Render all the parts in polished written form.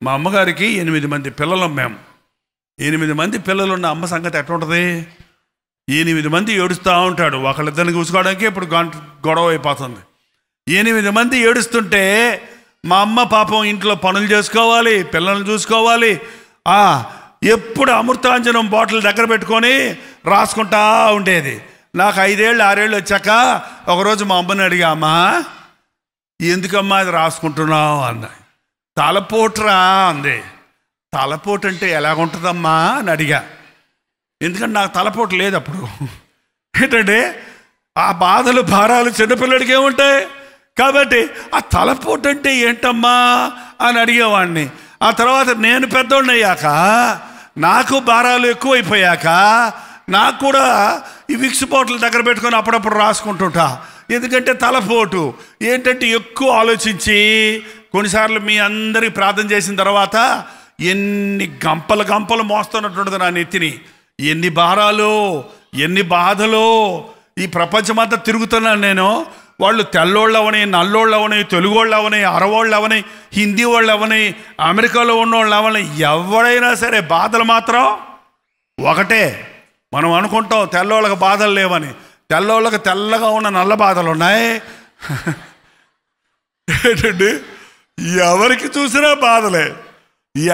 మా అమ్మగారికి 8 మంది పిల్లలం మేము. 8 మంది పిల్లలున్న అమ్మ సంగతి ఎట్లా ఉంటుంది? 8 మంది ఏడుస్తూ ఉంటాడు. ఒకళ్ళిద్దరిని చూసుకోవడానికి ఇప్పుడు గొడవ అయిపోతుంది. 8 మంది ఏడుస్తుంటే మా అమ్మ పాపం ఇంట్లో పనులు చేసుకోవాలి, పిల్లల్ని చూసుకోవాలి. ఎప్పుడు అమృతాంజనం బాటిల్ దగ్గర పెట్టుకొని రాసుకుంటా ఉండేది. నాకు 5 ఏళ్ళు 6 ఏళ్ళు వచ్చాక ఒకరోజు మా అమ్మని అడిగా, అమ్మా ఎందుకమ్మా అది రాసుకుంటున్నావు అన్న. తలపోటురా అంది. తలపోటు అంటే ఎలాగుంటుందమ్మా అని అడిగా. ఎందుకంటే నాకు తలపోటు లేదు అప్పుడు. ఏంటంటే ఆ బాధలు భారాలు చిన్నపిల్లడికి ఏముంటాయి కాబట్టి ఆ తలపోటు అంటే ఏంటమ్మా అని అడిగేవాడిని. ఆ తర్వాత నేను పెద్దోడిని అయ్యాక, నాకు భారాలు ఎక్కువైపోయాక నాకు కూడా ఈ విక్స్ బాటిల్ దగ్గర పెట్టుకొని అప్పుడప్పుడు రాసుకుంటుంటా. ఎందుకంటే తలపోటు ఏంటంటే ఎక్కువ ఆలోచించి కొన్నిసార్లు మీ అందరికి ప్రార్థన చేసిన తర్వాత ఎన్ని గంపలు మోస్తున్నట్టుంటుంది నా నెత్తిని. ఎన్ని భారాలు, ఎన్ని బాధలు. ఈ ప్రపంచమంతా తిరుగుతున్నాను నేను. వాళ్ళు తెల్లోళ్ళు అవని, నల్లోళ్ళు అవని, తెలుగోళ్ళు అవని, అరవోళ్ళు అవని, హిందీ వాళ్ళు అవని, అమెరికాలో ఉన్నోళ్ళు అవని, ఎవడైనా సరే బాధలు మాత్రం ఒకటే. మనం అనుకుంటాం తెల్లోళ్ళకి బాధలు లేవని. తెల్లోళ్ళకి తెల్లగా ఉన్న నల్ల బాధలు ఉన్నాయి. ఏంటండి, ఎవరికి చూసినా బాధలే,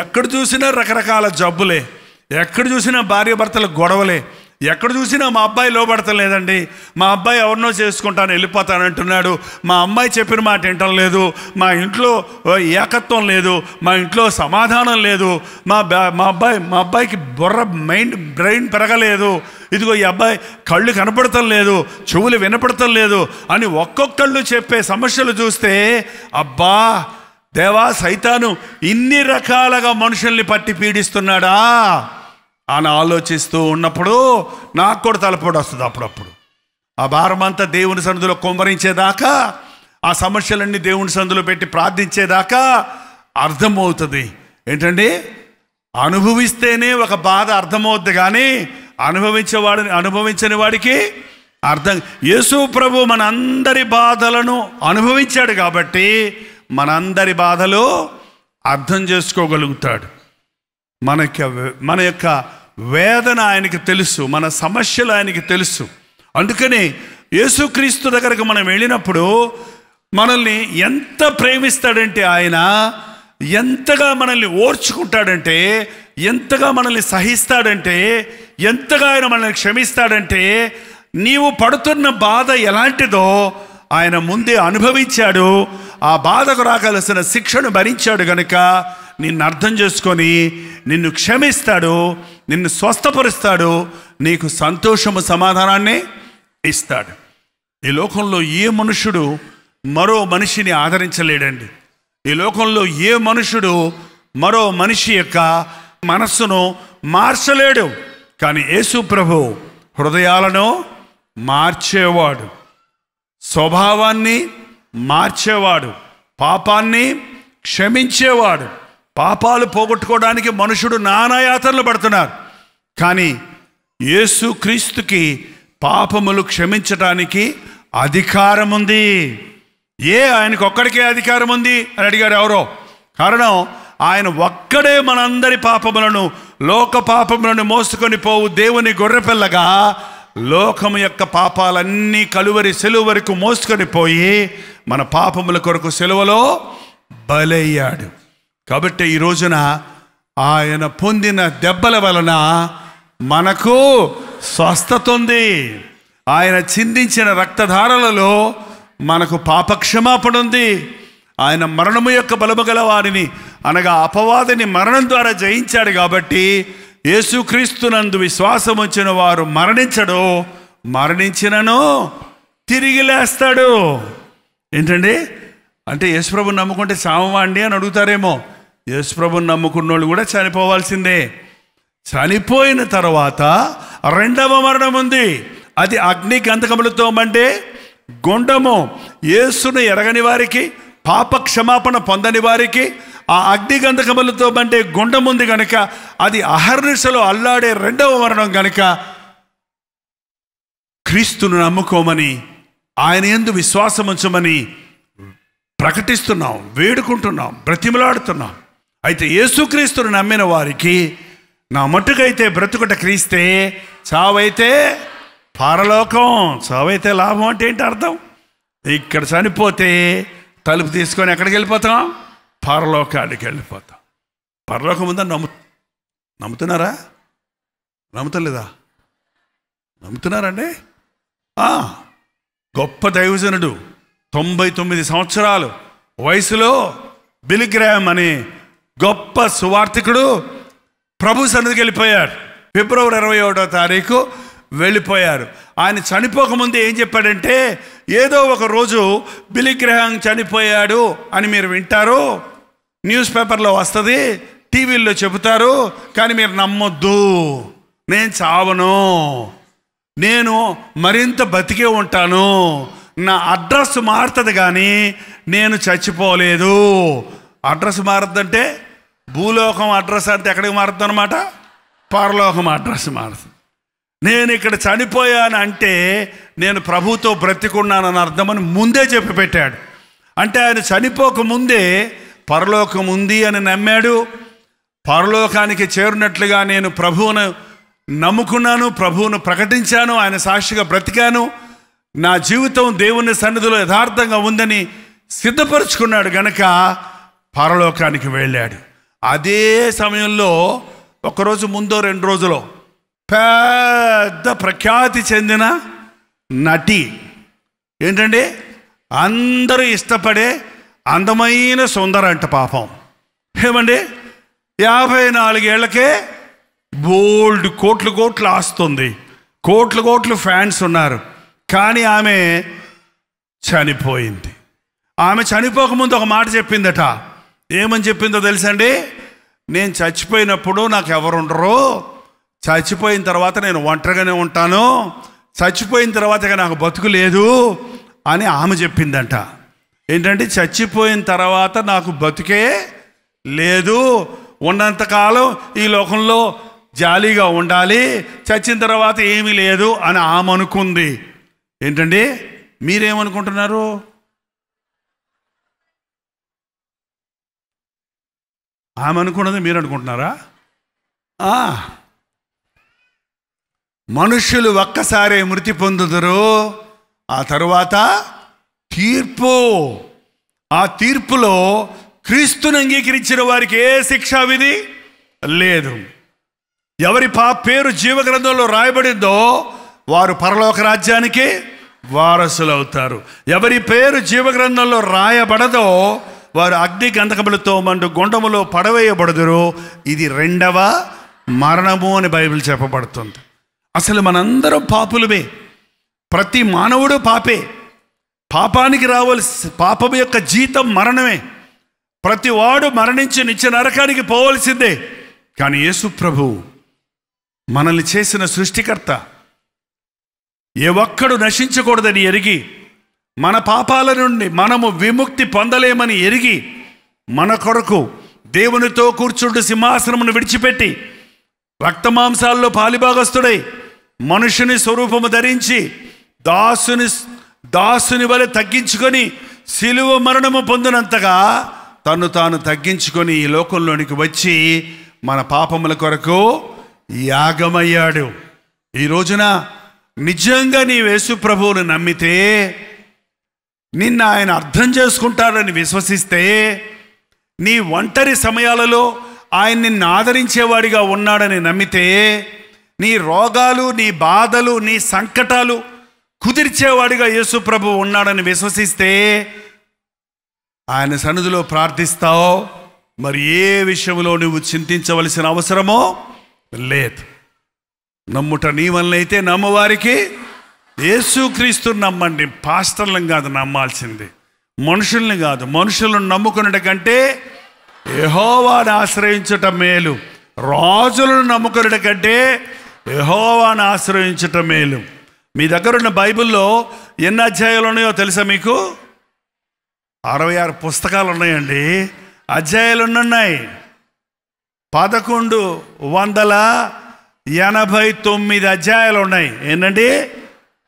ఎక్కడ చూసినా రకరకాల జబ్బులే, ఎక్కడ చూసినా భార్య భర్తల గొడవలే, ఎక్కడ చూసినా మా అబ్బాయి లోపడతలేదండి, మా అబ్బాయి ఎవరినో చేసుకుంటాను వెళ్ళిపోతానంటున్నాడు, మా అమ్మాయి చెప్పిన మాట వింటం లేదు, మా ఇంట్లో ఏకత్వం లేదు, మా ఇంట్లో సమాధానం లేదు, మా అబ్బాయికి బ్రెయిన్ పెరగలేదు, ఇదిగో ఈ అబ్బాయి కళ్ళు కనపడటం లేదు, చెవులు వినపడటం లేదు అని ఒక్కొక్కళ్ళు చెప్పే సమస్యలు చూస్తే అబ్బా దేవా, సైతాను ఇన్ని రకాలుగా మనుషుల్ని పట్టి పీడిస్తున్నాడా అని ఆలోచిస్తూ ఉన్నప్పుడు నాకు కూడా తలపోటు వస్తుంది అప్పుడప్పుడు. ఆ భారమంతా దేవుని సన్నిధిలో కుమ్మరించేదాకా, ఆ సమస్యలన్నీ దేవుని సన్నిధిలో పెట్టి ప్రార్థించేదాకా అర్థమవుతుంది. ఏంటండి, అనుభవిస్తేనే ఒక బాధ అర్థమవుద్ది, కానీ అనుభవించని వాడికి అర్థం. యేసు ప్రభు మనందరి బాధలను అనుభవించాడు కాబట్టి మనందరి బాధలు అర్థం చేసుకోగలుగుతాడు. మన యొక్క వేదన ఆయనకి తెలుసు, మన సమస్యలు ఆయనకి తెలుసు. అందుకని యేసుక్రీస్తు దగ్గరకు మనం వెళ్ళినప్పుడు మనల్ని ఎంత ప్రేమిస్తాడంటే, ఆయన ఎంతగా మనల్ని ఓర్చుకుంటాడంటే, ఎంతగా మనల్ని సహిస్తాడంటే, ఎంతగా ఆయన మనల్ని క్షమిస్తాడంటే, నీవు పడుతున్న బాధ ఎలాంటిదో ఆయన ముందే అనుభవించాడు. ఆ బాధకు రాగలసిన శిక్షను భరించాడు గనుక నిన్ను అర్థం చేసుకొని నిన్ను క్షమిస్తాడు, నిన్ను స్వస్థపరుస్తాడు, నీకు సంతోషము సమాధానాన్ని ఇస్తాడు. ఈ లోకంలో ఏ మనుషుడు మరో మనిషిని ఆదరించలేడండి. ఈ లోకంలో ఏ మనుషుడు మరో మనిషి యొక్క మనస్సును మార్చలేడు. కానీ యేసు ప్రభు హృదయాలను మార్చేవాడు, స్వభావాన్ని మార్చేవాడు, పాపాన్ని క్షమించేవాడు. పాపాలు పోగొట్టుకోవడానికి మనుషుడు నానాయాతనలు పడుతున్నారు, కానీ యేసు క్రీస్తుకి పాపములు క్షమించటానికి అధికారం ఉంది. ఆయనకు ఒక్కడికే అధికారం ఉంది అని అడిగారు ఎవరో. కారణం, ఆయన ఒక్కడే మనందరి పాపములను, లోక పాపములను మోసుకొని పోవు దేవుని గొర్రెపిల్లగా లోకము యొక్క పాపాలన్నీ కలువరి సెలువు వరకు మోసుకొని పోయి మన పాపముల కొరకు సెలువలో బలయ్యాడు. కాబట్టి ఈ రోజున ఆయన పొందిన దెబ్బల వలన మనకు స్వస్థత ఉంది. ఆయన చిందించిన రక్తధారలలో మనకు పాపక్షమాపణ ఉంది. ఆయన మరణము యొక్క బలము గల వారిని, అనగా అపవాదిని మరణం ద్వారా జయించాడు. కాబట్టి యేసుక్రీస్తునందు విశ్వాసం ఉంచిన వారు మరణించడు, మరణించినను తిరిగి లేస్తాడు. ఏంటండి, అంటే యేసుప్రభుని నమ్ముకుంటే చావమా అండి అని అడుగుతారేమో. యేసుప్రభుని నమ్ముకున్న వాళ్ళు కూడా చనిపోవాల్సిందే. చనిపోయిన తర్వాత రెండవ మరణం ఉంది. అది అగ్ని గంధకములతో మండే గుండము. యేసును ఎరగని వారికి, పాప క్షమాపణ పొందని వారికి ఆ అగ్ని గంధకములతో మండే గుండం ఉంది కనుక అది అహర్నిశలో అల్లాడే రెండవ మరణం కనుక క్రీస్తును నమ్ముకోమని, ఆయన యందు విశ్వాసం ఉంచమని ప్రకటిస్తున్నాం, వేడుకుంటున్నాం, బ్రతిమలాడుతున్నాం. అయితే యేసుక్రీస్తును నమ్మిన వారికి నా మట్టుకైతే బ్రతుకుట క్రీస్తే, చావైతే పరలోకం. చావైతే లాభం అంటే ఏంటి అర్థం? ఇక్కడ చనిపోతే తలుపు తీసుకొని ఎక్కడికి వెళ్ళిపోతాం? పరలోకానికి వెళ్ళిపోతాం. పరలోకం ఉందని నమ్ముతున్నారా? నమ్ముతలేదా? నమ్ముతున్నారండి? గొప్ప దైవజనుడు 99 సంవత్సరాలు వయసులో బిల్లీ గ్రాహం అనే గొప్ప సువార్థికుడు ప్రభు సన్నిధికి వెళ్ళిపోయారు. ఫిబ్రవరి 21వ తారీఖు వెళ్ళిపోయారు. ఆయన చనిపోకముందు ఏం చెప్పాడంటే, ఏదో ఒక రోజు బిల్లీ గ్రాహం చనిపోయాడు అని మీరు వింటారు, న్యూస్ పేపర్లో వస్తుంది, టీవీల్లో చెబుతారు, కానీ మీరు నమ్మొద్దు. నేను చావను, నేను మరింత బతికే ఉంటాను, నా అడ్రస్ మారుతుంది కానీ నేను చచ్చిపోలేదు. అడ్రస్ మారుద్దంటే భూలోకం అడ్రస్ అంటే ఎక్కడికి మారుతుంది అనమాట? పరలోకం అడ్రస్ మారుతుంది. నేను ఇక్కడ చనిపోయాను అంటే నేను ప్రభుతో బ్రతికున్నానని అర్థమని ముందే చెప్పి పెట్టాడు. అంటే ఆయన చనిపోకముందే పరలోకం ఉంది అని నమ్మాడు. పరలోకానికి చేరినట్లుగా నేను ప్రభువును నమ్ముకున్నాను, ప్రభువును ప్రకటించాను, ఆయన సాక్షిగా బ్రతికాను, నా జీవితం దేవుని సన్నిధిలో యథార్థంగా ఉందని సిద్ధపరుచుకున్నాడు గనక పరలోకానికి వెళ్ళాడు. అదే సమయంలో ఒకరోజు ముందో 2 రోజులో పెద్ద ప్రఖ్యాతి చెందిన నటి, ఏంటండి అందరూ ఇష్టపడే అందమైన సుందరంట పాపం, ఏమండి 54 ఏళ్లకే బోల్డ్ కోట్లు ఆస్తుంది, కోట్లు ఫ్యాన్స్ ఉన్నారు. కానీ ఆమె చనిపోయింది. ఆమె చనిపోకముందు ఒక మాట చెప్పిందట. ఏమని చెప్పిందో తెలుసండి? నేను చచ్చిపోయినప్పుడు నాకు ఎవరు ఉండరు, చచ్చిపోయిన తర్వాత నేను ఒంటరిగానే ఉంటాను, చచ్చిపోయిన తర్వాత ఇక నాకు బతుకు లేదు అని ఆమె చెప్పిందంట. ఏంటంటే చచ్చిపోయిన తర్వాత నాకు బతుకే లేదు, ఉన్నంతకాలం ఈ లోకంలో జాలీగా ఉండాలి, చచ్చిన తర్వాత ఏమీ లేదు అని ఆమె అనుకుంది. ఏంటండి మీరేమనుకుంటున్నారు? ఆమె అనుకున్నది మీరు అనుకుంటున్నారా? మనుష్యులు ఒక్కసారే మృతి పొందుదురు, ఆ తరువాత తీర్పు. ఆ తీర్పులో క్రీస్తుని అంగీకరించిన వారికి ఏ శిక్షా విధి లేదు. ఎవరి పేరు జీవగ్రంథంలో రాయబడిందో వారు పరలోక రాజ్యానికి వారసులు అవుతారు. ఎవరి పేరు జీవగ్రంథంలో రాయబడదో వారు అగ్ని గంధకములతో మండు గుండములో పడవేయబడుదురు. ఇది 2వ మరణము అని బైబిల్ చెప్పబడుతుంది. అసలు మనందరం పాపులమే, ప్రతి మానవుడు పాపే. పాపానికి రావాల్సి పాపం యొక్క జీతం మరణమే. ప్రతి వాడు మరణించి నిత్య నరకానికి పోవలసిందే. కానీ యేసు ప్రభు మనల్ని చేసిన సృష్టికర్త, ఏ ఒక్కడు నశించకూడదని ఎరిగి, మన పాపాల నుండి మనము విముక్తి పొందలేమని ఎరిగి, మన కొరకు దేవునితో కూర్చుంటూ సింహాసనమును విడిచిపెట్టి రక్తమాంసాల్లో పాలిభాగస్తుడై మనుషుని స్వరూపము ధరించి దాసుని వలె తగ్గించుకొని శిలువ మరణము పొందినంతగా తను తాను తగ్గించుకొని ఈ లోకంలోనికి వచ్చి మన పాపముల కొరకు యాగమయ్యాడు. ఈ రోజున నిజంగా నీ యేసు ప్రభువును నమ్మితే, నిన్ను ఆయన అర్థం చేసుకుంటాడని విశ్వసిస్తే, నీ ఒంటరి సమయాలలో ఆయన నిన్ను ఆదరించేవాడిగా ఉన్నాడని నమ్మితే, నీ రోగాలు, నీ బాధలు, నీ సంకటాలు కుదిర్చేవాడిగా యేసు ప్రభువు ఉన్నాడని విశ్వసిస్తే ఆయన సన్నిధిలో ప్రార్థిస్తావు. మరి ఏ విషయంలో నువ్వు చింతించవలసిన అవసరమో లేదు. నమ్ముట నీ వల్లైతే నమ్మవారికి యేసుక్రీస్తుని నమ్మండి. పాస్టర్లను కాదు నమ్మాల్సింది, మనుషుల్ని కాదు. మనుషులను నమ్ముకున్నట కంటే యెహోవాను ఆశ్రయించుట మేలు. రాజులను నమ్ముకున్నట కంటే యెహోవాను ఆశ్రయించుట మేలు. మీ దగ్గర ఉన్న బైబిల్లో ఎన్ని అధ్యాయాలు ఉన్నాయో తెలుసా మీకు? 66 పుస్తకాలు ఉన్నాయండి. అధ్యాయాలు ఉన్నాయి 1189 అధ్యాయాలు ఉన్నాయి. ఏంటండి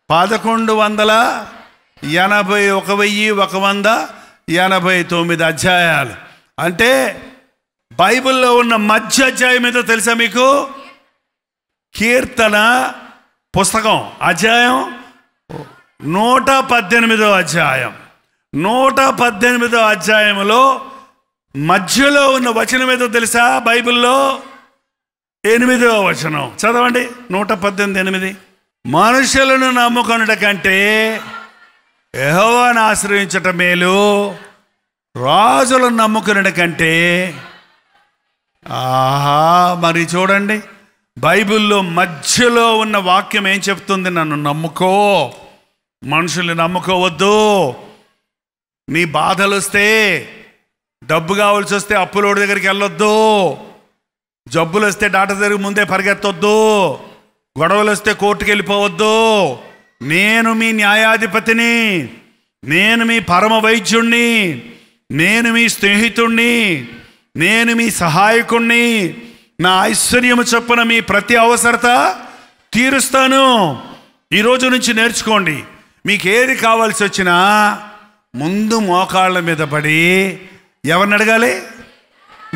1181,189 అధ్యాయాలు. అంటే బైబిల్లో ఉన్న మధ్య అధ్యాయం ఏదో తెలుసా మీకు? కీర్తన పుస్తకం అధ్యాయం 118వ అధ్యాయం. 118వ అధ్యాయంలో మధ్యలో ఉన్న వచనం ఏదో తెలుసా? బైబిల్లో 8వ వచనం చదవండి. 118:8. మనుషులను నమ్ముకొనుట కంటే యెహోవాను ఆశ్రయించుట మేలు, రాజులను నమ్ముకొనుట కంటే. ఆహా, మరి చూడండి, బైబిల్లో మధ్యలో ఉన్న వాక్యం ఏం చెప్తుంది? నన్ను నమ్ముకో, మనుషుల్ని నమ్ముకోవద్దు. నీ బాధలు వస్తే, డబ్బు కావాల్సి వస్తే అప్పులోడి దగ్గరికి వెళ్ళొద్దు, జబ్బులు వస్తే డాక్టర్ దగ్గరికి ముందే పరిగెత్తొద్దు, గొడవలు వస్తే కోర్టుకు వెళ్ళిపోవద్దు. నేను మీ న్యాయాధిపతిని, నేను మీ పరమ వైద్యుణ్ణి, నేను మీ స్నేహితుణ్ణి, నేను మీ సహాయకుణ్ణి, నా ఐశ్వర్యము చొప్పున మీ ప్రతి అవసరత తీరుస్తాను. ఈరోజు నుంచి నేర్చుకోండి. మీకు ఏది కావాల్సి వచ్చినా ముందు మోకాళ్ళ మీద పడి ఎవరిని అడగాలి?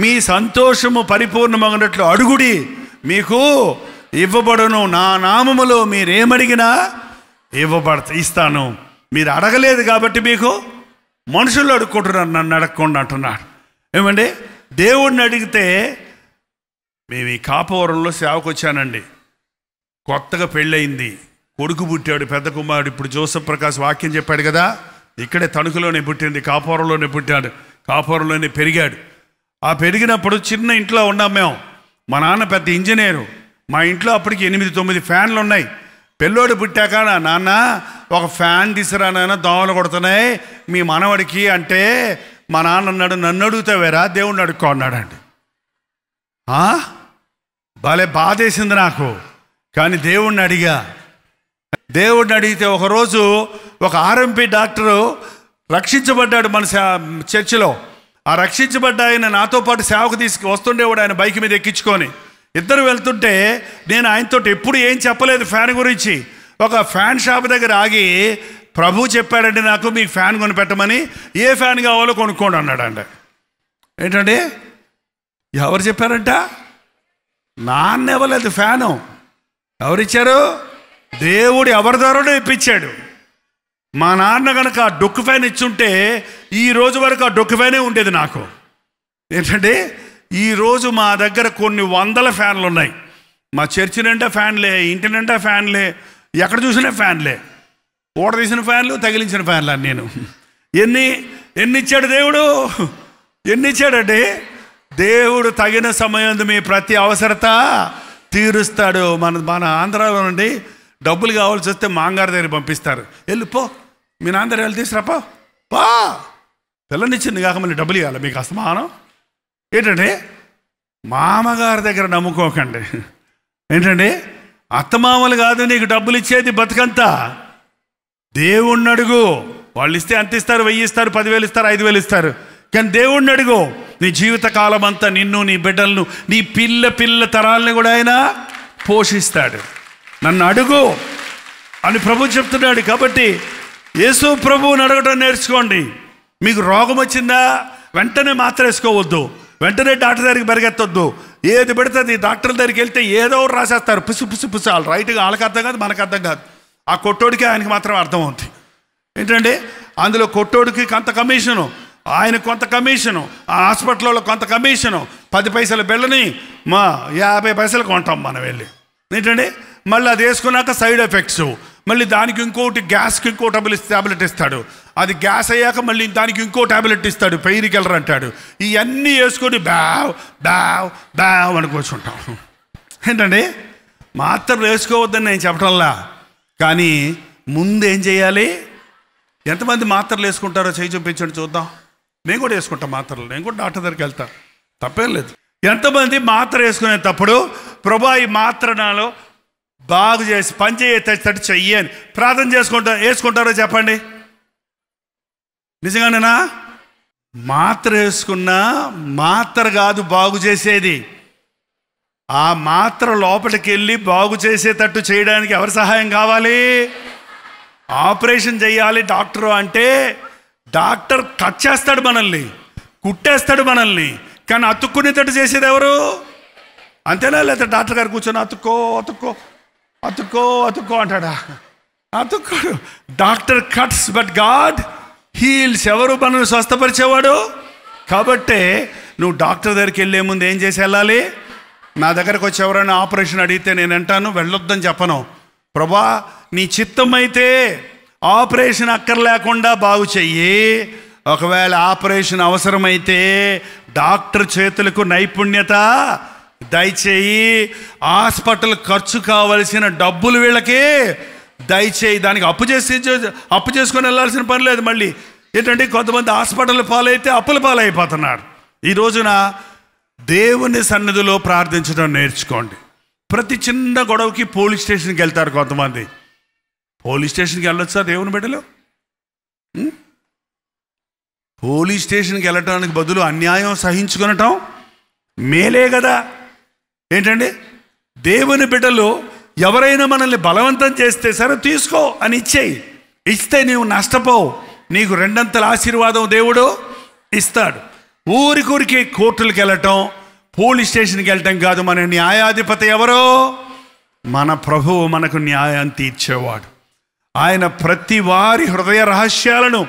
మీ సంతోషము పరిపూర్ణమగినట్లు అడుగుడి, మీకు ఇవ్వబడును. నా నామములో మీరేమడిగినా ఇస్తాను. మీరు అడగలేదు కాబట్టి మీకు మనుషులు అడుక్కుంటున్నారు, నన్ను అడగకుండా అంటున్నాడు. ఏమండి, దేవుడిని అడిగితే, మేము ఈ కాపవరంలో సేవకు వచ్చానండి, కొత్తగా పెళ్ళయింది, కొడుకు పుట్టాడు, పెద్ద కుమారుడు. ఇప్పుడు జోసఫ్ ప్రకాష్ వాక్యం చెప్పాడు కదా, ఇక్కడే తణుకులోనే పుట్టింది, కాపవరంలోనే పుట్టాడు, కాపవరంలోనే పెరిగాడు. ఆ పెరిగినప్పుడు చిన్న ఇంట్లో ఉన్నాం మేము. మా నాన్న పెద్ద ఇంజనీరు. మా ఇంట్లో అప్పటికి 8-9 ఫ్యాన్లు ఉన్నాయి. పిల్లోడు పుట్టాక నా నాన్న ఒక ఫ్యాన్ తీసుకురా నాన్న, దోమలు కొడుతున్నాయి మీ మనవడికి అంటే, మా నాన్న అన్నాడు, నన్ను అడుగుతావేరా, దేవుణ్ణి అడుక్కో అన్నాడండి. భలే బాధేసింది నాకు. కానీ దేవుణ్ణి అడిగా. దేవుడిని అడిగితే ఒకరోజు ఒక ఆర్ఎంపీ డాక్టరు రక్షించబడ్డాడు మన చర్చిలో. ఆ రక్షించబడ్డ ఆయన నాతో పాటు సేవకు వస్తుండేవాడు, ఆయన బైక్ మీద ఎక్కించుకొని. ఇద్దరు వెళ్తుంటే నేను ఆయనతో ఎప్పుడు ఏం చెప్పలేదు ఫ్యాన్ గురించి. ఒక ఫ్యాన్ షాప్ దగ్గర ఆగి, ప్రభు చెప్పాడండి నాకు మీకు ఫ్యాన్ కొనిపెట్టమని, ఏ ఫ్యాన్ కావాలో కొనుక్కోండి అన్నాడండి. ఏంటండి, ఎవరు చెప్పారంట? నాన్న ఇవ్వలేదు ఫ్యాను. ఎవరిచ్చారు? దేవుడు ఎవరి ద్వారానో ఇప్పించాడు. మా నాన్న కనుక ఆ డొక్కు ఫ్యాన్ ఇచ్చుంటే ఈ రోజు వరకు ఆ డొక్కు ఫ్యానే ఉండేది నాకు. ఏంటంటే, ఈరోజు మా దగ్గర కొన్ని వందల ఫ్యాన్లు ఉన్నాయి. మా చర్చి నిండా ఫ్యాన్లే, ఇంటి నిండా ఫ్యాన్లే, ఎక్కడ చూసినా ఫ్యాన్లే. ఓడ తీసిన ఫ్యాన్లు, తగిలించిన ఫ్యాన్లు అని. నేను ఎన్ని ఇచ్చాడు దేవుడు? ఎన్ని ఇచ్చాడండి దేవుడు? తగిన సమయం మీ ప్రతి అవసరత తీరుస్తాడు. మన ఆంధ్రాలో నుండి డబ్బులు కావాల్సి వస్తే మాంగారు దగ్గర పంపిస్తారు. వెళ్ళిపో, మీ నాన్న దగ్గర వెళ్ళి తీసుకురాపో, పా. పిల్లనిచ్చింది కాక మళ్ళీ డబ్బులు ఇవ్వాలి మీకు అస్తమానం. ఏంటంటే, మామగారి దగ్గర నమ్ముకోకండి. ఏంటంటే, అత్తమామలు కాదు నీకు డబ్బులు ఇచ్చేది బతుకంతా. దేవుణ్ణి అడుగు, వాళ్ళు ఇస్తే అంత ఇస్తారు, 1000 ఇస్తారు, 10,000 ఇస్తారు, 5,000 ఇస్తారు. కానీ దేవుణ్ణి అడుగు, నీ జీవితకాలం అంతా నిన్ను, నీ బిడ్డలను, నీ పిల్ల తరాలని కూడా ఆయన పోషిస్తాడు. నన్ను అడుగు అని ప్రభు చెప్తున్నాడు. కాబట్టి యేసు ప్రభువుని అడగటం నేర్చుకోండి. మీకు రోగం వచ్చిందా, వెంటనే మాత్ర వేసుకోవద్దు, వెంటనే డాక్టర్ దగ్గరికి పరిగెత్తొద్దు. ఏది పెడుతుంది డాక్టర్ దగ్గరికి వెళ్తే ఏదో రాసేస్తారు, పుసి వాళ్ళు రైట్గా వాళ్ళకి అర్థం కాదు, మనకు అర్థం కాదు. ఆ కొట్టోడికి ఆయనకి మాత్రం అర్థం అవుతుంది. ఏంటంటే, అందులో కొట్టోడికి కొంత కమిషను, ఆయన కొంత కమిషను, ఆ హాస్పిటల్లో కొంత కమిషను. 10 పైసల బిళ్ళని 50 పైసలు కొంటాం మనం వెళ్ళి. ఏంటంటే, మళ్ళీ అది వేసుకున్నాక సైడ్ ఎఫెక్ట్స్, మళ్ళీ దానికి ఇంకోటి, గ్యాస్కి ఇంకో ట్యాబ్లెట్ ఇస్తాడు. అది గ్యాస్ అయ్యాక మళ్ళీ దానికి ఇంకో ట్యాబ్లెట్ ఇస్తాడు, పెయిన్ కిల్లర్ అంటాడు. ఇవన్నీ వేసుకొని బ్యావ్ అని కూర్చుంటాం. ఏంటండి, మాత్రలు వేసుకోవద్దని నేను చెప్పడంలా, కానీ ముందు ఏం చేయాలి? ఎంతమంది మాత్రలు వేసుకుంటారో చేయి చూపించండి చూద్దాం. నేను కూడా వేసుకుంటాను మాత్రలు, నేను కూడా డాక్టర్ దగ్గరికి వెళ్తాను, తప్పేం లేదు. ఎంతమంది మాత్ర వేసుకునేటప్పుడు ప్రభా ఈ మాత్ర నాలో బాగు చేసి పని చేసేటట్టు చెయ్యి అని ప్రార్థన వేసుకుంటారో చెప్పండి. నిజంగానేనా? మాత్ర వేసుకున్నా మాత్ర కాదు బాగు చేసేది, ఆ మాత్ర లోపలికి వెళ్ళి బాగు చేసేటట్టు చేయడానికి ఎవరి సహాయం కావాలి? ఆపరేషన్ చేయాలి డాక్టరు అంటే, డాక్టర్ కట్ చేస్తాడు మనల్ని, కుట్టేస్తాడు మనల్ని, కానీ అతుక్కునేటట్టు చేసేది ఎవరు? అంతేనా? లేదా డాక్టర్ గారు కూర్చొని అతుక్కో అతుక్కో అతుక్కో అతుక్కో అంటాడా? అతుక్కోడు. Doctor cuts but God heals. ఎవరు మనల్ని స్వస్థపరిచేవాడు? కాబట్టే నువ్వు డాక్టర్ దగ్గరికి వెళ్ళే ముందు ఏం చేసి వెళ్ళాలి? నా దగ్గరకు వచ్చి ఎవరైనా ఆపరేషన్ అడిగితే నేను అంటాను, వెళ్ళొద్దని చెప్పను. ప్రభా, నీ చిత్తమైతే ఆపరేషన్ అక్కర్లేకుండా బాగు చెయ్యి. ఒకవేళ ఆపరేషన్ అవసరమైతే డాక్టర్ చేతులకు నైపుణ్యత దయచేయి. హాస్పిటల్ ఖర్చు కావలసిన డబ్బులు వీళ్ళకి దయచేయి. దానికి అప్పు చేసుకొని వెళ్ళాల్సిన పని లేదు. మళ్ళీ ఏంటంటే కొంతమంది హాస్పిటల్ పాలైతే అప్పుల పాలైపోతున్నారు. ఈ రోజున దేవుని సన్నిధిలో ప్రార్థించడం నేర్చుకోండి. ప్రతి చిన్న గొడవకి పోలీస్ స్టేషన్కి వెళ్తారు కొంతమంది. పోలీస్ స్టేషన్కి వెళ్ళొచ్చా దేవుని బిడ్డలు? పోలీస్ స్టేషన్కి వెళ్ళటానికి బదులు అన్యాయం సహించుకొనటం మేలే కదా. ఏంటండి, దేవుని బిడ్డలు ఎవరైనా మనల్ని బలవంతం చేస్తే సరే తీసుకో అని ఇస్తే నీవు నష్టపోవు. నీకు రెండంతల ఆశీర్వాదం దేవుడు ఇస్తాడు. ఊరికూరికి కోర్టులకు వెళ్ళటం, పోలీస్ స్టేషన్కి వెళ్ళటం కాదు. మన న్యాయాధిపతి ఎవరో? మన ప్రభువు మనకు న్యాయం తీర్చేవాడు. ఆయన ప్రతి వారి హృదయ రహస్యాలను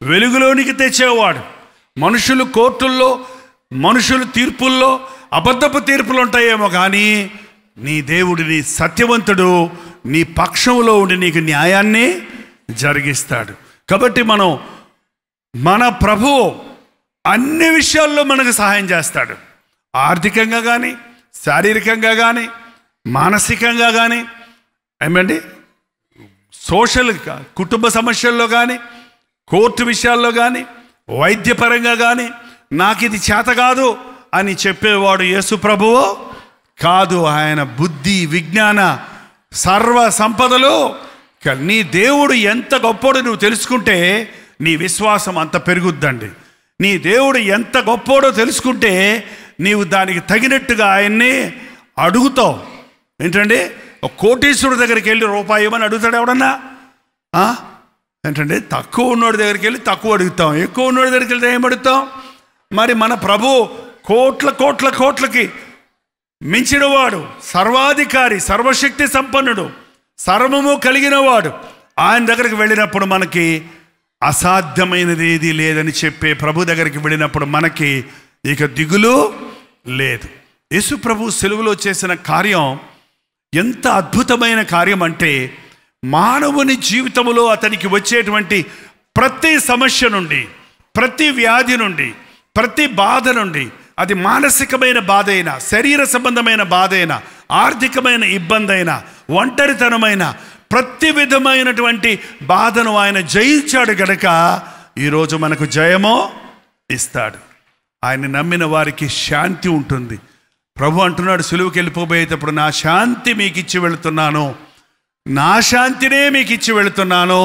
వెలుగులోనికి తెచ్చేవాడు. మనుషులు కోర్టుల్లో, మనుషులు తీర్పుల్లో అబద్ధపు తీర్పులు ఉంటాయేమో, కానీ నీ దేవుడు, నీ సత్యవంతుడు నీ పక్షంలో ఉండి నీకు న్యాయాన్ని జరిగిస్తాడు. కాబట్టి మన ప్రభువు అన్ని విషయాల్లో మనకు సహాయం చేస్తాడు. ఆర్థికంగా కానీ, శారీరకంగా కానీ, మానసికంగా కానీ, ఏమండి సోషల్ కుటుంబ సమస్యల్లో కానీ, కోర్టు విషయాల్లో కానీ, వైద్యపరంగా కానీ. నాకు ఇది చేత కాదు అని చెప్పేవాడు యేసు ప్రభువు కాదు. ఆయన బుద్ధి, విజ్ఞాన, సర్వ సంపదలు. నీ దేవుడు ఎంత గొప్పోడు నువ్వు తెలుసుకుంటే నీ విశ్వాసం అంత పెరుగుద్దండి. నీ దేవుడు ఎంత గొప్పోడో తెలుసుకుంటే నీవు దానికి తగినట్టుగా ఆయన్ని అడుగుతావు. ఏంటంటే ఒక కోటీశ్వరుడు దగ్గరికి వెళ్ళి రూపాయి ఇవ్వమని అడుగుతాడు ఎవడన్నా? ఏంటంటే తక్కువ ఉన్నోడి దగ్గరికి వెళ్ళి తక్కువ అడుగుతాం, ఎక్కువ ఉన్నోడి దగ్గరికి వెళ్తే ఏం అడుగుతాం? మరి మన ప్రభు కోట్లకి మించినవాడు, సర్వాధికారి, సర్వశక్తి సంపన్నుడు, సర్వము కలిగినవాడు. ఆయన దగ్గరికి వెళ్ళినప్పుడు మనకి అసాధ్యమైనది ఏది లేదని చెప్పే ప్రభు దగ్గరికి వెళ్ళినప్పుడు మనకి ఇక దిగులు లేదు. యేసు ప్రభు సెలువులో చేసిన కార్యం ఎంత అద్భుతమైన కార్యం అంటే, మానవుని జీవితంలో అతనికి వచ్చేటువంటి ప్రతి సమస్య నుండి, ప్రతి వ్యాధి నుండి, ప్రతి బాధ నుండి, అది మానసికమైన బాధ అయినా, శరీర సంబంధమైన బాధ అయినా, ఆర్థికమైన ఇబ్బంది అయినా, ఒంటరితనమైన ప్రతి విధమైనటువంటి బాధను ఆయన జయించాడు గనక ఈరోజు మనకు జయమో ఇస్తాడు. ఆయన నమ్మిన వారికి శాంతి ఉంటుంది. ప్రభు అంటున్నాడు సులువుకి వెళ్ళిపోబోయేటప్పుడు, నా శాంతి మీకు ఇచ్చి వెళుతున్నాను, నా శాంతినే మీకు ఇచ్చి వెళుతున్నాను.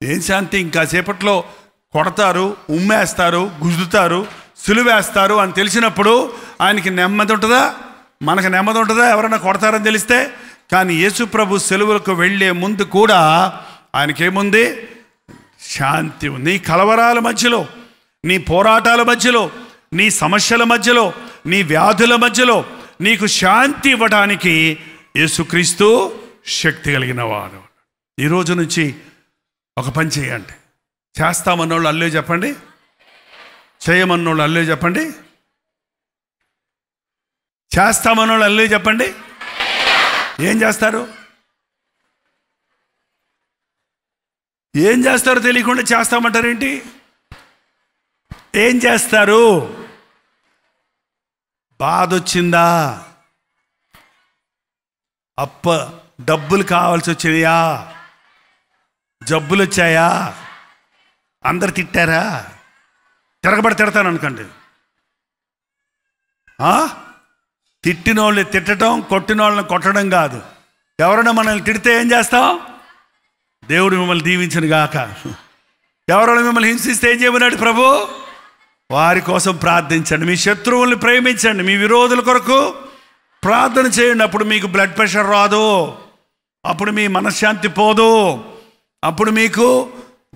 ఏం శాంతి? ఇంకా సేపట్లో కొడతారు, ఉమ్మేస్తారు, గుద్దుతారు, సులువేస్తారు అని తెలిసినప్పుడు ఆయనకి నెమ్మది ఉంటుందా? మనకు నెమ్మది ఉంటుందా ఎవరైనా కొడతారని తెలిస్తే? కానీ యేసు ప్రభు సెలవులకు వెళ్ళే ముందు కూడా ఆయనకేముంది? శాంతి ఉంది. నీ కలవరాల మధ్యలో, నీ పోరాటాల మధ్యలో, నీ సమస్యల మధ్యలో, నీ వ్యాధుల మధ్యలో నీకు శాంతి ఇవ్వడానికి యేసుక్రీస్తు శక్తి కలిగిన వాడు. ఈరోజు నుంచి ఒక పని చేయండి. చేస్తామన్నోళ్ళు అల్లే చెప్పండి, చేయమన్నోళ్ళు అల్లే చెప్పండి, చేస్తామన్నోళ్ళు అల్లే చెప్పండి. ఏం చేస్తారు? ఏం చేస్తారో తెలియకుండా చేస్తామంటారేంటి? ఏం చేస్తారు? బాధ వచ్చిందా? డబ్బులు కావాల్సి వచ్చినాయా? జబ్బులు వచ్చాయా? అందరు తిట్టారా? తిరగబడి అనుకోండి. తిట్టిన వాళ్ళని తిట్టడం, కొట్టిన వాళ్ళని కొట్టడం కాదు. ఎవరైనా మనల్ని తిడితే ఏం చేస్తాం? దేవుడు మిమ్మల్ని దీవించను గాక. ఎవరైనా మిమ్మల్ని హింసిస్తే ఏం చేయమన్నాడు ప్రభు? వారి కోసం ప్రార్థించండి, మీ శత్రువుల్ని ప్రేమించండి, మీ విరోధుల కొరకు ప్రార్థన చేయండి. అప్పుడు మీకు బ్లడ్ ప్రెషర్ రాదు, అప్పుడు మీ మనశ్శాంతి పోదు, అప్పుడు మీకు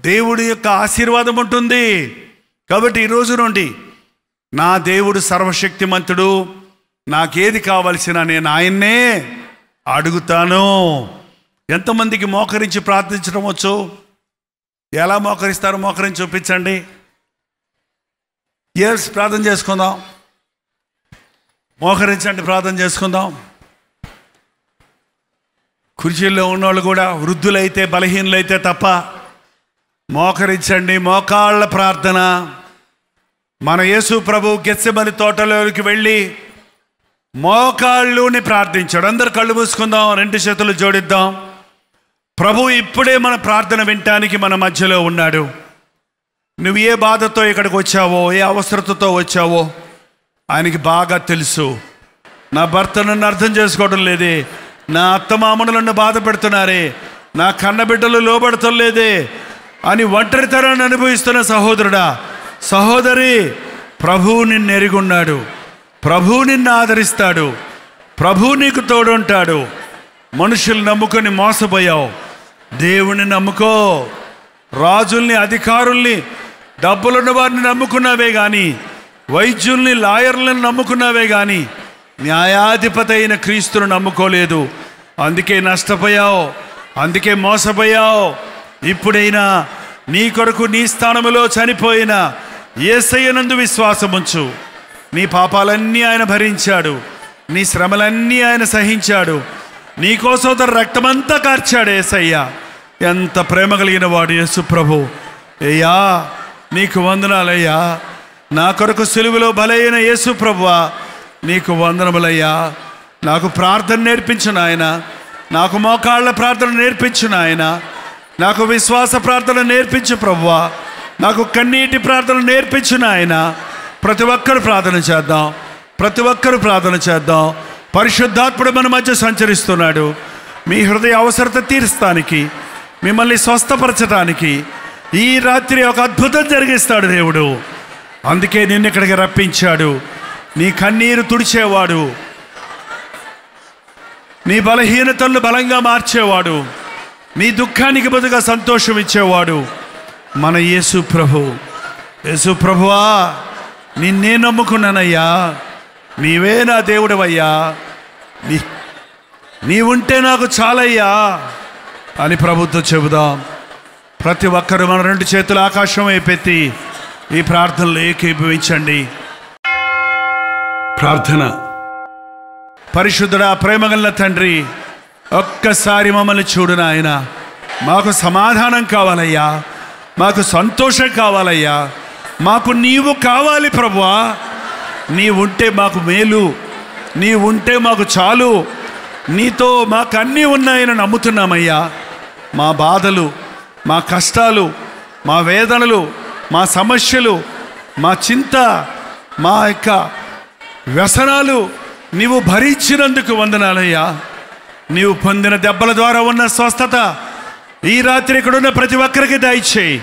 దేవుడి యొక్క ఆశీర్వాదం ఉంటుంది. కాబట్టి ఈరోజు నుండి నా దేవుడు సర్వశక్తిమంతుడు, నాకేది కావలసిన నేను ఆయన్నే అడుగుతాను. ఎంతమందికి మోకరించి ప్రార్థించడం వచ్చు? ఎలా మోకరిస్తారు? మోకరించి చూపించండి. ఎస్, ప్రార్థన చేసుకుందాం. మోకరించండి, ప్రార్థన చేసుకుందాం. కుర్చీల్లో ఉన్నవాళ్ళు కూడా, వృద్ధులైతే బలహీనులైతే తప్ప మోకరించండి. మోకాళ్ళ ప్రార్థన. మన యేసు ప్రభు గెత్సెమని తోటలోకి వెళ్ళి మోకాళ్ళుని ప్రార్థించాడు. అందరు కళ్ళు మూసుకుందాం, రెండు చేతులు జోడిద్దాం. ప్రభు ఇప్పుడే మన ప్రార్థన వినటానికి మన మధ్యలో ఉన్నాడు. నువ్వు ఏ బాధతో ఇక్కడికి వచ్చావో, ఏ అవసరతతో వచ్చావో ఆయనకి బాగా తెలుసు. నా భర్త నన్ను అర్థం చేసుకోవడం లేదే, నా అత్తమామలు నన్ను బాధ పెడుతున్నారే, నా కన్నబిడ్డలు లోబడటం లేదే అని ఒంటరితనాన్ని అనుభవిస్తున్న సహోదరుడా, సహోదరి, ప్రభువు నిన్ను ఎరుగున్నాడు. ప్రభువు నిన్ను ఆదరిస్తాడు. ప్రభువు నీకు తోడుంటాడు. మనుషులు నమ్ముకొని మోసపోయావు, దేవుని నమ్ముకో. రాజుల్ని, అధికారుల్ని, డబ్బులున్న వారిని నమ్ముకున్నావే కానీ, వైద్యుల్ని, లాయర్లను నమ్ముకున్నావే కానీ న్యాయాధిపతి అయిన క్రీస్తును నమ్ముకోలేదు. అందుకే నష్టపోయావు, అందుకే మోసపోయావు. ఇప్పుడైనా నీ కొరకు నీ స్థానములో చనిపోయిన యేసయ్యనందు విశ్వాసముంచు. నీ పాపాలన్నీ ఆయన భరించాడు, నీ శ్రమలన్నీ ఆయన సహించాడు, నీకోసం తన రక్తమంతా కార్చాడు యేసయ్య. ఎంత ప్రేమ కలిగిన వాడు యేసు ప్రభు. అయ్యా నీకు వందనాలయ్యా, నా కొరకు సిలువలో బలైన యేసు ప్రభువా నీకు వందనములయ్యా. నాకు ప్రార్థన నేర్పించు నాయన, నాకు మోకాళ్ళ ప్రార్థన నేర్పించు నాయన, నాకు విశ్వాస ప్రార్థన నేర్పించు ప్రభువా, నాకు కన్నీటి ప్రార్థన నేర్పించు నాయన. ప్రతి ఒక్కరు ప్రార్థన చేద్దాం, ప్రతి ఒక్కరు ప్రార్థన చేద్దాం. పరిశుద్ధాత్ముడు మన మధ్య సంచరిస్తున్నాడు. మీ హృదయ అవసరత తీర్చడానికి, మిమ్మల్ని స్వస్థపరచడానికి ఈ రాత్రి ఒక అద్భుతం జరిగిస్తాడు దేవుడు. అందుకే నిన్ను ఇక్కడికి రప్పించాడు. నీ కన్నీరు తుడిచేవాడు, నీ బలహీనతలను బలంగా మార్చేవాడు, నీ దుఃఖానికి బదులుగా సంతోషం ఇచ్చేవాడు మన యేసు ప్రభు. యేసు ప్రభువా, నిన్నే నమ్ముకున్నానయ్యా, నీవే నా దేవుడవయ్యా, నీవుంటే నాకు చాలయ్యా అని ప్రభుతో చెబుదాం. ప్రతి ఒక్కరు మన రెండు చేతులు ఆకాశం వైపెత్తి ఈ ప్రార్థనలు ఏకీభవించండి. ప్రార్థన. పరిశుద్ధుడా, ప్రేమగల తండ్రి, ఒక్కసారి మమ్మల్ని చూడు నాయన. మాకు సమాధానం కావాలయ్యా, మాకు సంతోషం కావాలయ్యా, మాకు నీవు కావాలి ప్రభువా. నీవుంటే మాకు మేలు, నీవుంటే మాకు చాలు, నీతో మాకు అన్నీ ఉన్నాయని నమ్ముతున్నామయ్యా. మా బాధలు, మా కష్టాలు, మా వేదనలు, మా సమస్యలు, మా చింత, మా యొక్క వ్యసనాలు నీవు భరించినందుకు వందనాలయ్యా. నీవు పొందిన దెబ్బల ద్వారా ఉన్న స్వస్థత ఈ రాత్రి ఇక్కడున్న ప్రతి ఒక్కరికి దయచేయి.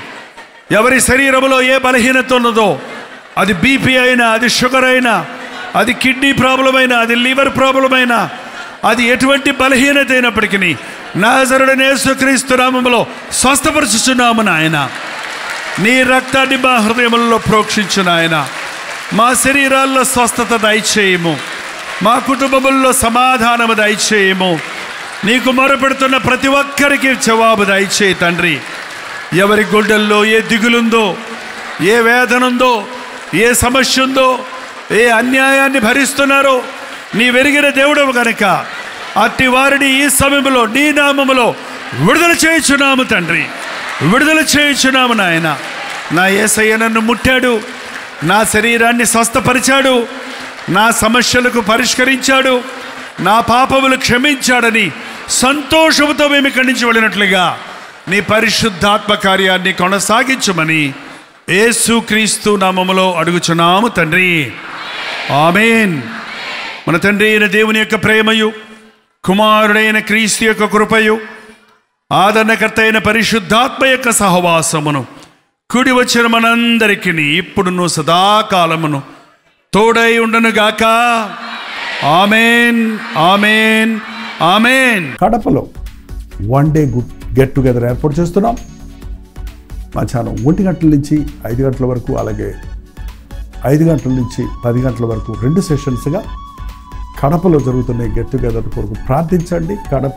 ఎవరి శరీరంలో ఏ బలహీనత ఉన్నదో, అది బీపీ అయినా, అది షుగర్ అయినా, అది కిడ్నీ ప్రాబ్లం అయినా, అది లివర్ ప్రాబ్లం అయినా, అది ఎటువంటి బలహీనత అయినప్పటికీ నాజరుడైన యేసుక్రీస్తు నామములో స్వస్థపరుచుచున్నాము నాయన. నీ రక్తాన్ని మా హృదయములలో ప్రోక్షించు నాయన. మా శరీరాల్లో స్వస్థత దయచేయము, మా కుటుంబముల్లో సమాధానము దయచేయము. నీకు మొరపెడుతున్న ప్రతి ఒక్కరికి జవాబు దయచేయి తండ్రి. ఎవరి గుండెల్లో ఏ దిగులుందో, ఏ వేదన ఉందో, ఏ సమస్య ఉందో, ఏ అన్యాయాన్ని భరిస్తున్నారో నీ వెరిగిన దేవుడవు కనుక అట్టి వారిని ఈ సమయంలో నీ నామములో విడుదల చేయుచున్నాము తండ్రి, విడుదల చేయుచున్నాము నాయన. నా యేసయ్య నన్ను ముట్టాడు, నా శరీరాన్ని స్వస్థపరిచాడు, నా సమస్యలకు పరిష్కరించాడు, నా పాపములు క్షమించాడని సంతోషముతో మేము ఇక్కడి నుంచి వెళ్ళినట్లుగా నీ పరిశుద్ధాత్మ కార్యాన్ని కొనసాగించమని యేసుక్రీస్తు నామములో అడుగుచున్నాము తండ్రి, ఆమేన్. మన తండ్రి అయిన దేవుని యొక్క ప్రేమయు, కుమారుడైన క్రీస్తు యొక్క కృపయు, ఆదరణకర్త అయిన పరిశుద్ధాత్మ యొక్క సహవాసమును కూడి వచ్చిన మనందరికీ ఇప్పుడును సదాకాలమును తోడై ఉండనుగాక. ఆమేన్, ఆమేన్, ఆమేన్. కడపలో వన్ డే గెట్ టుగెదర్ ఏర్పాటు చేస్తున్నాం. మధ్యాహ్నం 1 గంటల నుంచి 5 గంటల వరకు, అలాగే 5 గంటల నుంచి 10 గంటల వరకు 2 సెషన్స్గా కడపలో జరుగుతున్న గెట్ టుగెదర్ కొరకు ప్రార్థించండి. కడప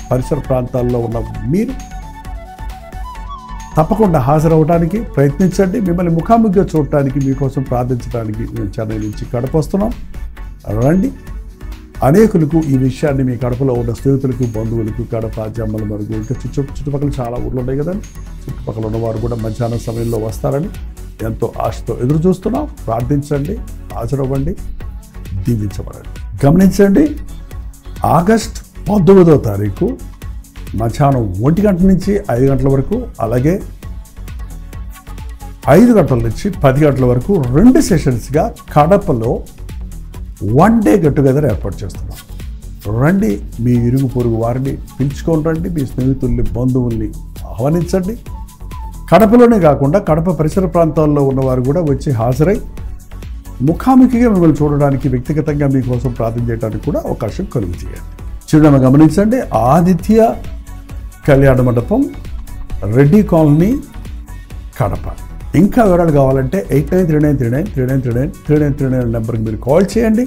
పరిసర ప్రాంతాల్లో ఉన్న మీరు తప్పకుండా హాజరవడానికి ప్రయత్నించండి. మిమ్మల్ని ముఖాముఖిగా చూడటానికి, మీకోసం ప్రార్థించడానికి మేము చెన్నై నుంచి కడప వస్తున్నాం. రండి. అనేకులకు ఈ విషయాన్ని మీ కడపలో ఉన్న స్నేహితులకు, బంధువులకు, కడప, జమ్మల మరుగు, ఇంకా చుట్టుపక్కల చాలా ఊర్లు ఉన్నాయి కదండి, చుట్టుపక్కల ఉన్నవారు కూడా మధ్యాహ్నం సమయంలో వస్తారని ఎంతో ఆశతో ఎదురు చూస్తున్నాం. ప్రార్థించండి, హాజరవ్వండి, దీవించబడండి. గమనించండి, ఆగస్ట్ 19వ తారీఖు మధ్యాహ్నం 1 గంట నుంచి 5 గంటల వరకు, అలాగే 5 గంటల నుంచి 10 గంటల వరకు 2 సెషన్స్గా కడపలో 1 డే గెట్ టుగెదర్ ఏర్పాటు చేస్తున్నాం. రండి, మీ ఇరుగు పొరుగు వారిని పిలుచుకొని రండి, మీ స్నేహితుల్ని, బంధువుల్ని ఆహ్వానించండి. కడపలోనే కాకుండా కడప పరిసర ప్రాంతాల్లో ఉన్నవారు కూడా వచ్చి హాజరై ముఖాముఖిగా మిమ్మల్ని చూడడానికి, వ్యక్తిగతంగా మీకోసం ప్రార్థన చేయడానికి కూడా అవకాశం కలుగు చేయండి. చిరునామా గమనించండి, ఆదిత్య కళ్యాణ మండపం, రెడ్డి కాలనీ, కడప. ఇంకా వివరాలు కావాలంటే 893939393939 నెంబర్కి మీరు కాల్ చేయండి,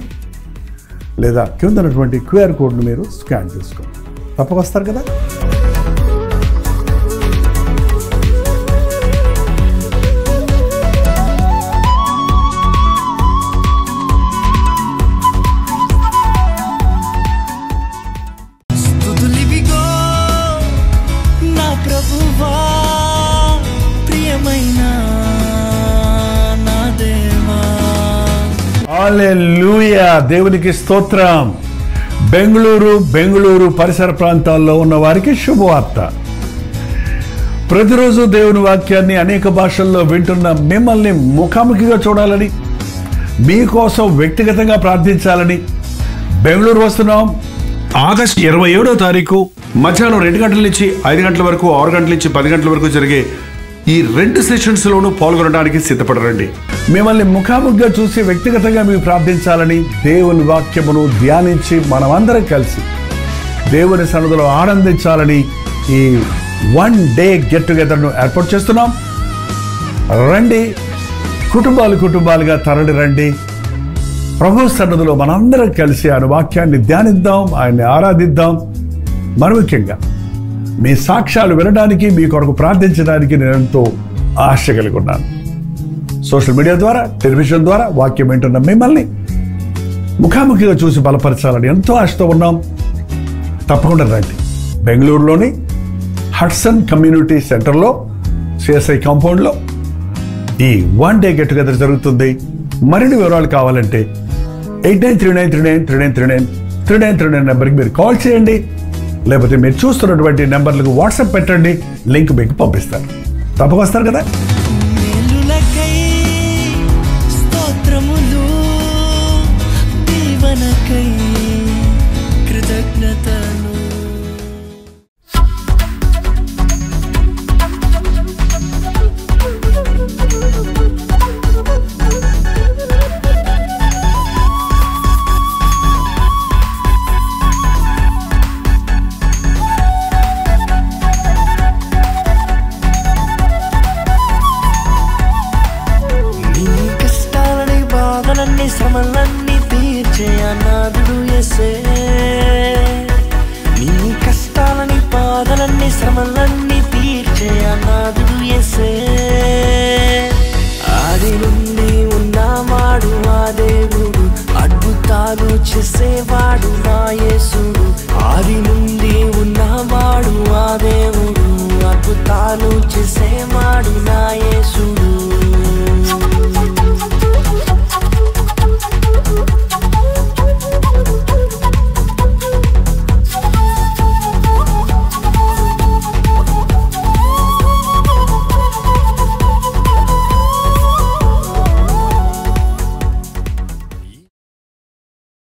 లేదా కింద ఉన్నటువంటి QR కోడ్ను మీరు స్కాన్ చేసుకోండి. తప్పక వస్తారు కదా. హల్లెలూయా, దేవునికి స్తోత్రం. బెంగళూరు పరిసర ప్రాంతాల్లో ఉన్న వారికి శుభవార్త. ప్రతిరోజు దేవుని వాక్యాన్ని అనేక భాషల్లో వింటున్న మిమ్మల్ని ముఖాముఖిగా చూడాలని, మీకోసం వ్యక్తిగతంగా ప్రార్థించాలని బెంగళూరు వస్తున్నాం. ఆగస్ట్ 27వ తారీఖు మధ్యాహ్నం 2 గంటల నుంచి 5 గంటల వరకు, 6 గంటల నుంచి 10 గంటల వరకు జరిగే ఈ 2 సెషన్స్లోనూ పాల్గొనడానికి సిద్ధపడరండి. మిమ్మల్ని ముఖాముఖిగా చూసి వ్యక్తిగతంగా మీరు ప్రార్థించాలని, దేవుని వాక్యమును ధ్యానించి మనమందరం కలిసి దేవుని సన్నిధిలో ఆనందించాలని ఈ 1 డే గెట్ టుగెదర్ను ఏర్పాటు చేస్తున్నాం. రండి, కుటుంబాలుగా తరలి రండి. ప్రభు సన్నిధిలో మనందరం కలిసి ఆయన వాక్యాన్ని ధ్యానిద్దాం, ఆయన్ని ఆరాధిద్దాం. మరి ముఖ్యంగా మీ సాక్ష్యాలు వినడానికి, మీ కొరకు ప్రార్థించడానికి నేను ఎంతో ఆశ కలిగి ఉన్నాను. సోషల్ మీడియా ద్వారా, టెలివిజన్ ద్వారా వాక్యం వింటున్న మిమ్మల్ని ముఖాముఖిగా చూసి బలపరచాలని ఎంతో ఆశతో ఉన్నాం. తప్పకుండా రండి. బెంగళూరులోని హడ్సన్ కమ్యూనిటీ సెంటర్లో, CSI కాంపౌండ్లో ఈ 1 డే గెట్ టుగెదర్ జరుగుతుంది. మరిన్ని వివరాలు కావాలంటే 8939393939 నెంబర్కి మీరు కాల్ చేయండి, లేకపోతే మీరు చూస్తున్నటువంటి నెంబర్లకు వాట్సాప్ పెట్టండి, లింక్ మీకు పంపిస్తారు. తప్పక వస్తారు కదా. శ్రమలన్నీ తీర్చే అనాథుడు యేసే, నీ కష్టాలని బాధలన్నీ శ్రమలన్నీ తీర్చే అనాథుడు యేసే. ఆది నుండి ఉన్నవాడు ఆ దేవుడు, అద్భుతాలు చేసే